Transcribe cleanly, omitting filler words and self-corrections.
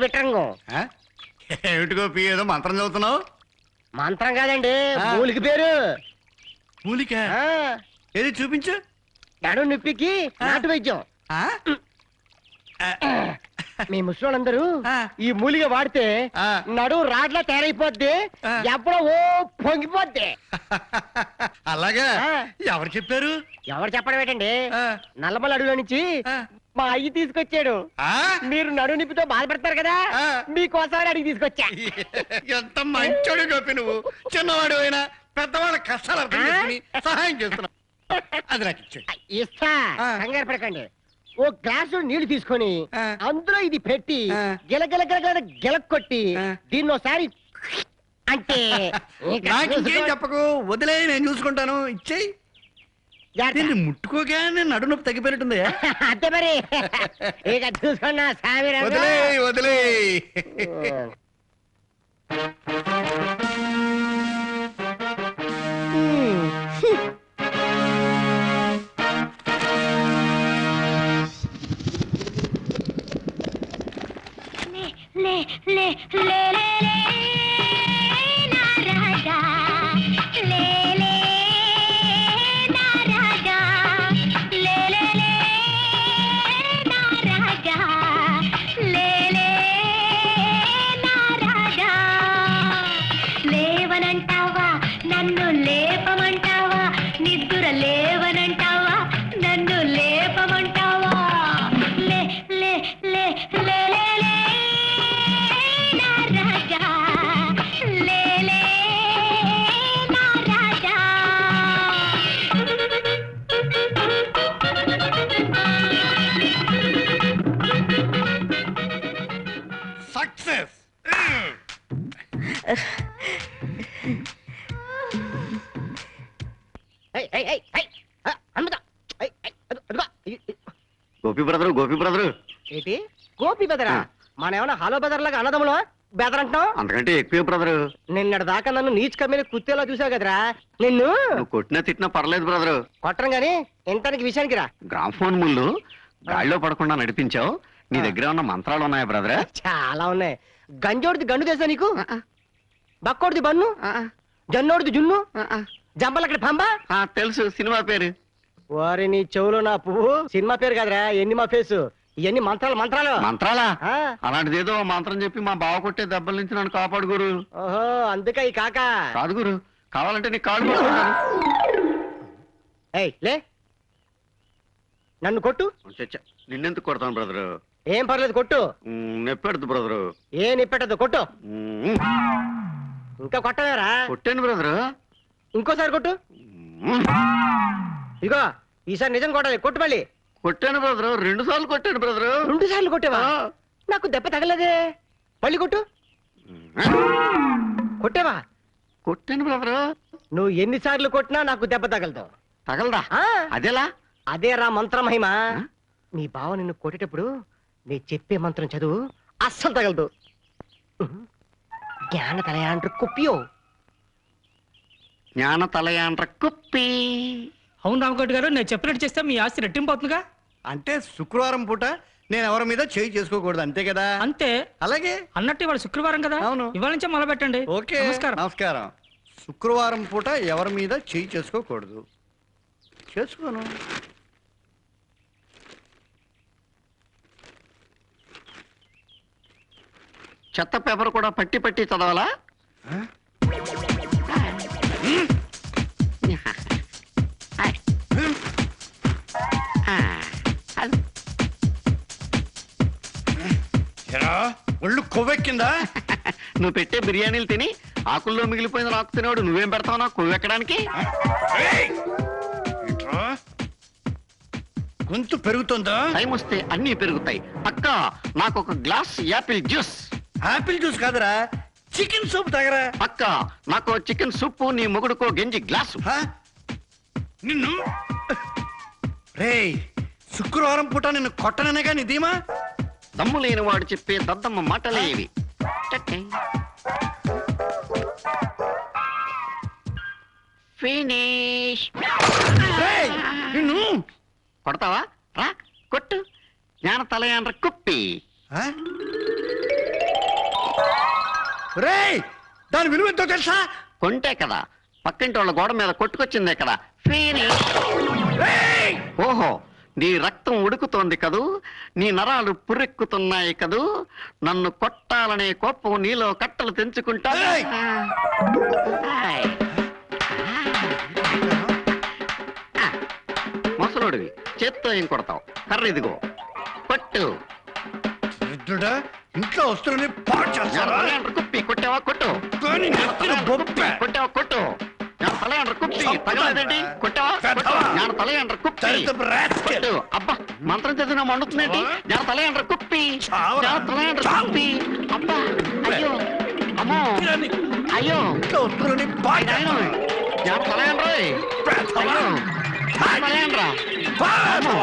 విటంగం. ఏమిటి గోపి ఏదో మంత్రం చదువుతున్నావు? మంత్రం కాదండి, మూలికి పేరు. మూలిక? ఏది చూపించు. నడు నొప్పికి నాటు వైద్యం. మీ ముసలోళ్ళందరూ ఈ మూలిక వాడితే నడు రాడ్లా తయారైపోద్ది, ఎప్పుడో ఓ పొంగిపోద్ది. అలాగా? ఎవరు చెప్పారు? ఎవరు చెప్పడం ఏంటండి, నల్లమల అడుగులో నుంచి మా అయ్యి తీసుకొచ్చాడు. మీరు నడు నొప్పితో బాధపడతారు కదా, మీకోసం అడిగి తీసుకొచ్చా. ఎంత మంచోడు గోపి నువ్వు. చిన్నవాడు అయినా పెద్దవాళ్ళ కష్టాలు అర్థం చేసుకుని సహాయం చేస్తున్నావు. అది నాకు ఇచ్చే. ఇస్తా, కంగారు పడకండి. ఓ గ్లాసు నీళ్లు తీసుకొని అందులో ఇది పెట్టి గిలగిల గిల కొట్టి దీన్ని ఒకసారి అంటే నాకేం చెప్పకు, వదిలే, నేను చూసుకుంటాను. ఇచ్చేయి. దీన్ని ముట్టుకోగానే నడు నొప్పి తగ్గిపోయినట్టుంది. అంతే మరి, ఇక చూసుకున్నా సామి. వదిలే వదిలే. లే లే లే లే నా రాజా, లే లే నా రాజా, లే లే లే నా రాజా, లే లే నా రాజా. లేవనంటావా నన్ను లేపమంటావా, నిద్ర లేవనంటావా నన్ను లేపమంటావా. లే లే లే లే లే లే నా రాజా, లే లే నా Raja. Success. Gopi brother, Gopi brother. ఏంటి గోపి బెదరా? మన ఏమన్నా హలో బెదర్ లాగా అన్నదమ్ములో బెదరంటాం? అంతకంటే ఎక్కువ బ్రదరు. నిన్నటి దాకా నన్ను నీచ్ కమ్మిన కుత్తేలా చూసావు కదరా. నిన్ను కొట్టినా తిట్టినా పర్లేదు బ్రదరు. కొట్టడం గాని ఇంటానికి విషయానికి రా. గ్రామ్ ఫోన్ ముళ్ళు గాడిలో పడకుండా నడిపించావు. నీ దగ్గర ఉన్న మంత్రాలు ఉన్నాయా బ్రదర్? చాలా ఉన్నాయి. గంజోడిది గండు తెలుసా నీకు? బక్కోడిది బన్ను, జన్నోడిది జున్ను, జంబలక్కడి పంబ. తెలుసు, సినిమా పేరు. వారి నీ చెవులో నా పువ్వు సినిమా పేరు కాదురా, ఎన్ని మా ఫేసు. ఇవన్నీ మంత్రాలు. మంత్రాలు మంత్రాలా? అలాంటిదేదో మంత్రం చెప్పి మా బావ కొట్టే దెబ్బల నుంచి నన్ను కాపాడు గురు. ఓహో, అందుకే ఈ కాక. కాదు గురు, కావాలంటే నీ కాళ్ళు పట్టుకుంటాను. ఏయ్ లే, నన్ను కొట్టు. నిన్నెందుకు కొడతాను బ్రదరు? ఏం పర్లేదు, కొట్టు. నెప్పెడదు బ్రదరు. ఏ నిప్పెట్టదు, కొట్టు. ఇంకా కొట్టవేరా? కొట్టాను బ్రదరు. ఇంకోసారి కొట్టు. ఇగో ఈసారి నిజం కొట్టాలి, కొట్టు. మళ్ళీ కొట్టాను బ్రదరు, 2 సార్లు కొట్టాను బ్రదరు. 2 సార్లు కొట్టావా? నాకు దెబ్బ తగలదే. మళ్ళీ కొట్టు. కొట్టావా? కొట్టాను బ్రదరు. నువ్వు ఎన్నిసార్లు కొట్టినా నాకు దెబ్బ తగలదు. తగలదా? అదేలా? అదేరా మంత్ర మహిమ. నీ బావ నిన్ను కొట్టేటప్పుడు నీ చెప్పే మంత్రం చదువు, అస్సలు తగలదు. జ్ఞాన తలయాండ్ర కుప్పియో. జ్ఞాన తలయాండ్ర కుప్పి. అవును రామకోటి గారు, నేను చెప్పినట్టు చేస్తే మీ ఆస్తి రెట్టింపు అవుతుందిగా. అంటే శుక్రవారం పూట నేను ఎవరి మీద చేయి చేసుకోకూడదు, అంతే కదా? అంతే. అలాగే. అన్నట్టు ఇవాళ శుక్రవారం కదా. అవును. ఇవాళ నుంచే మొదలు పెట్టండి. ఓకే, నమస్కారం. శుక్రవారం పూట ఎవరి మీద చేయి చేసుకోకూడదు. చేసుకోను. చెత్త పేపర్ కూడా పట్టి పట్టి చదవాలా? ఒళ్ళు కొవ్వెక్కిందా? నువ్వు పెట్టే బిర్యానీలు తిని ఆకుల్లో మిగిలిపోయింది నాకు తినేవాడు నువ్వేం పెడతావు నాకు కొవ్వెక్కడానికి? గొంతు పెరుగుతుందా? టైం వస్తే అన్ని పెరుగుతాయి. అక్క, నాకు ఒక glass Apple juice. Apple juice కాదురా, చికెన్ సూప్ తాగరా. అక్క, నాకు చికెన్ సూప్, నీ మొగుడుకో గంజి గ్లాసు. నిన్ను రేయ్, శుక్రవారం పూట నిన్ను కొట్టననేగా నీ ధీమా? దమ్ము లేని వాడు చెప్పే దద్దమ్మ మాటలేవి. ఫినిష్. నిన్ను కొడతావా? రా కొట్టు. జ్ఞాన తలయాండ్ర కుప్పి. రేయ్ దాని విలువ ఎంతో తెలుసా? కొంటే కదా, పక్కింటి వాళ్ళ గోడ మీద కొట్టుకొచ్చిందే కదా. ఫీని. రేయ్! ఓహో, నీ రక్తం ఉడుకుతోంది కదూ, నీ నరాలు పుర్రెక్కుతున్నాయి కదూ, నన్ను కొట్టాలనే కోపం నీలో కట్టలు తెంచుకుంటా. ఏయ్! ముసలోడివి, చేత్తో ఏం కొడతావు? కర్ర ఇదిగో, కొట్టు. వృద్ధుడా, ఇంట్లో వస్తువులని పాడు చేస్తారా? కుప్పి కొట్టావా? కొట్టు. కానీ నెత్తిన బొప్ప. కొట్టావా? కొట్టు. నేను తలయండ్ర కుప్పి తగలేదండి. కొట్టావా? నేను తలయండ్ర కుప్పి దరిద్రపు rascal. కొట్టు. అబ్బా, మంత్రం చదివిన మండుతుందేంటి? నేను తలయండ్ర కుప్పి, చావరా. నేను తలయండ్ర కుప్పి. అబ్బా, అయ్యో, అమ్మో, అయ్యో, ఇంట్లో వస్తువులని పాడు నాయనో, చేస్తారా? నేను తలయండ్ర. అయ్యో, తలయండ్ర. పాడు.